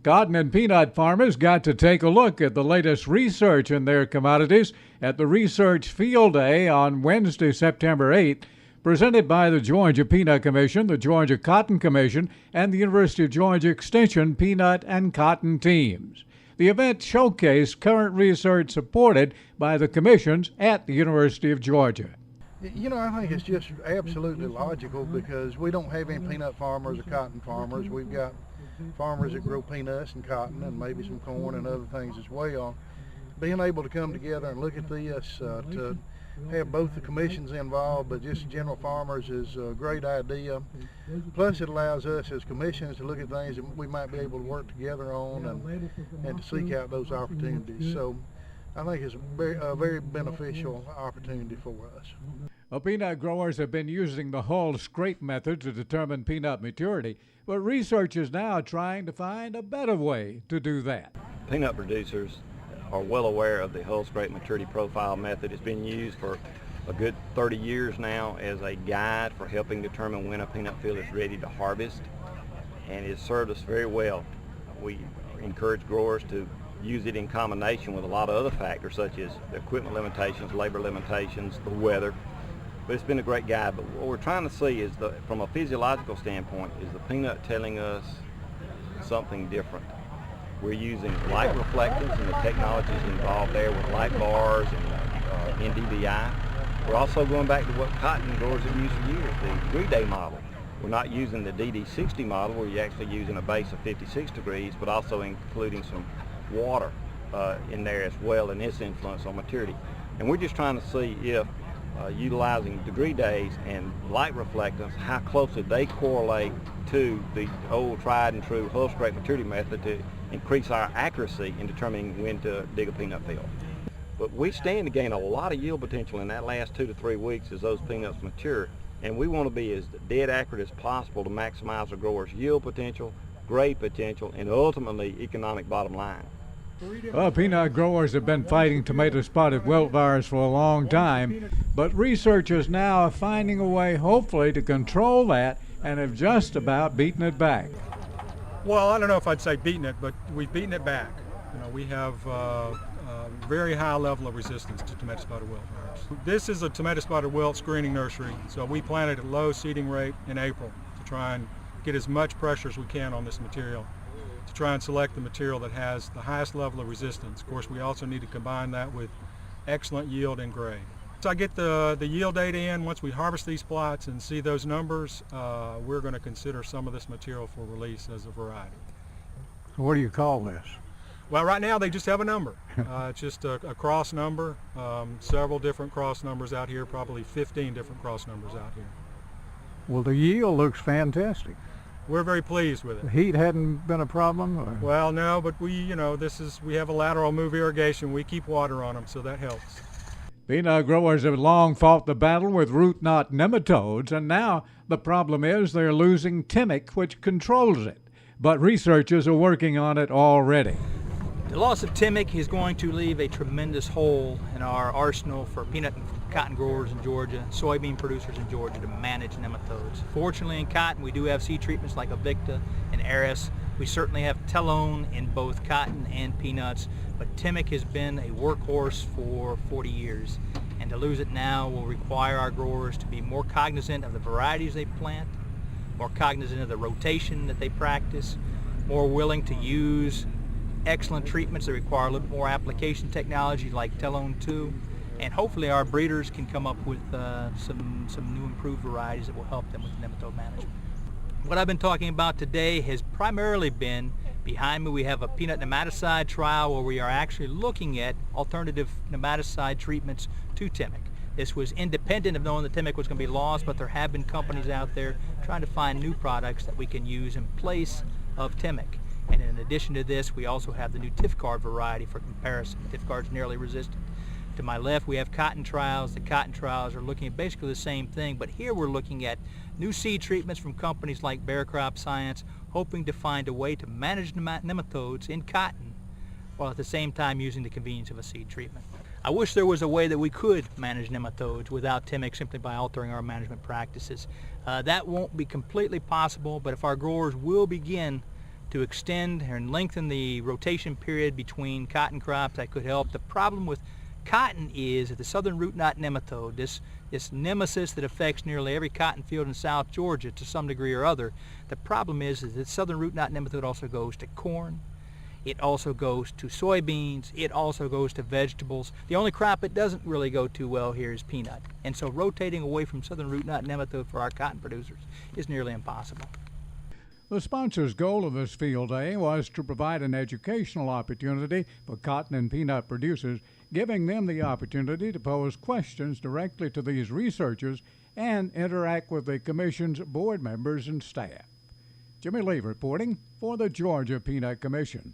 Cotton and peanut farmers got to take a look at the latest research in their commodities at the Research Field Day on Wednesday, September 8th, presented by the Georgia Peanut Commission, the Georgia Cotton Commission, and the University of Georgia Extension peanut and cotton teams. The event showcased current research supported by the commissions at the University of Georgia. You know, I think it's just absolutely logical because we don't have any peanut farmers or cotton farmers. We've got farmers that grow peanuts and cotton and maybe some corn and other things as well. Being able to come together and look at this, to have both the commissions involved, but just general farmers, is a great idea. Plus it allows us as commissions to look at things that we might be able to work together on and to seek out those opportunities. So I think it's a very beneficial opportunity for us. Well, peanut growers have been using the hull scrape method to determine peanut maturity, but research is now trying to find a better way to do that. Peanut producers are well aware of the hull scrape maturity profile method. It's been used for a good 30 years now as a guide for helping determine when a peanut field is ready to harvest, and it's served us very well. We encourage growers to use it in combination with a lot of other factors such as the equipment limitations, labor limitations, the weather. But it's been a great guide. But what we're trying to see is, from a physiological standpoint, is the peanut telling us something different. We're using light reflectance and the technologies involved there with light bars and NDVI. We're also going back to what cotton growers have used for years, the degree day model. We're not using the DD60 model where you're actually using a base of 56 degrees, but also including some water in there as well and its influence on maturity. And we're just trying to see if utilizing degree days and light reflectance, how closely they correlate to the old tried and true hull scrape maturity method to increase our accuracy in determining when to dig a peanut field. But we stand to gain a lot of yield potential in that last 2 to 3 weeks as those peanuts mature, and we want to be as dead accurate as possible to maximize the grower's yield potential, grade potential, and ultimately economic bottom line. Well, peanut growers have been fighting tomato spotted wilt virus for a long time, but researchers now are finding a way, hopefully, to control that and have just about beaten it back. Well, I don't know if I'd say beaten it, but we've beaten it back. You know, we have a very high level of resistance to tomato spotted wilt virus. This is a tomato spotted wilt screening nursery, so we planted at low seeding rate in April to try and get as much pressure as we can on this material, to try and select the material that has the highest level of resistance. Of course, we also need to combine that with excellent yield and grade. So I get the yield data in. Once we harvest these plots and see those numbers, we're going to consider some of this material for release as a variety. What do you call this? Well, right now they just have a number. It's just a cross number, several different cross numbers out here, probably 15 different cross numbers out here. Well, the yield looks fantastic. We're very pleased with it. The heat hadn't been a problem? Or? Well, no, but we have a lateral move irrigation. We keep water on them, so that helps. Peanut growers have long fought the battle with root knot nematodes, and now the problem is they're losing timic, which controls it. But researchers are working on it already. The loss of timic is going to leave a tremendous hole in our arsenal for peanut and cotton growers in Georgia, soybean producers in Georgia to manage nematodes. Fortunately in cotton we do have seed treatments like Vigdon and Eris. We certainly have telone in both cotton and peanuts, but timic has been a workhorse for 40 years, and to lose it now will require our growers to be more cognizant of the varieties they plant, more cognizant of the rotation that they practice, more willing to use excellent treatments that require a little more application technology like telone 2, and hopefully our breeders can come up with some new improved varieties that will help them with nematode management. What I've been talking about today has primarily been, behind me we have a peanut nematicide trial where we are actually looking at alternative nematicide treatments to timic. This was independent of knowing that timic was going to be lost, but there have been companies out there trying to find new products that we can use in place of timic. And in addition to this, we also have the new Tifcard variety for comparison. Tifcard's nearly resistant. To my left, we have cotton trials. The cotton trials are looking at basically the same thing, but here we're looking at new seed treatments from companies like Bear Crop Science, hoping to find a way to manage nematodes in cotton while at the same time using the convenience of a seed treatment. I wish there was a way that we could manage nematodes without timic simply by altering our management practices. That won't be completely possible, but if our growers will begin to extend and lengthen the rotation period between cotton crops. That could help. The problem with cotton is that the southern root knot nematode, this nemesis that affects nearly every cotton field in South Georgia to some degree or other, the problem is that southern root knot nematode also goes to corn, it also goes to soybeans, it also goes to vegetables. The only crop it doesn't really go too well here is peanut. And so rotating away from southern root knot nematode for our cotton producers is nearly impossible. The sponsor's goal of this field day was to provide an educational opportunity for cotton and peanut producers, giving them the opportunity to pose questions directly to these researchers and interact with the Commission's board members and staff. Jimmy Lee reporting for the Georgia Peanut Commission.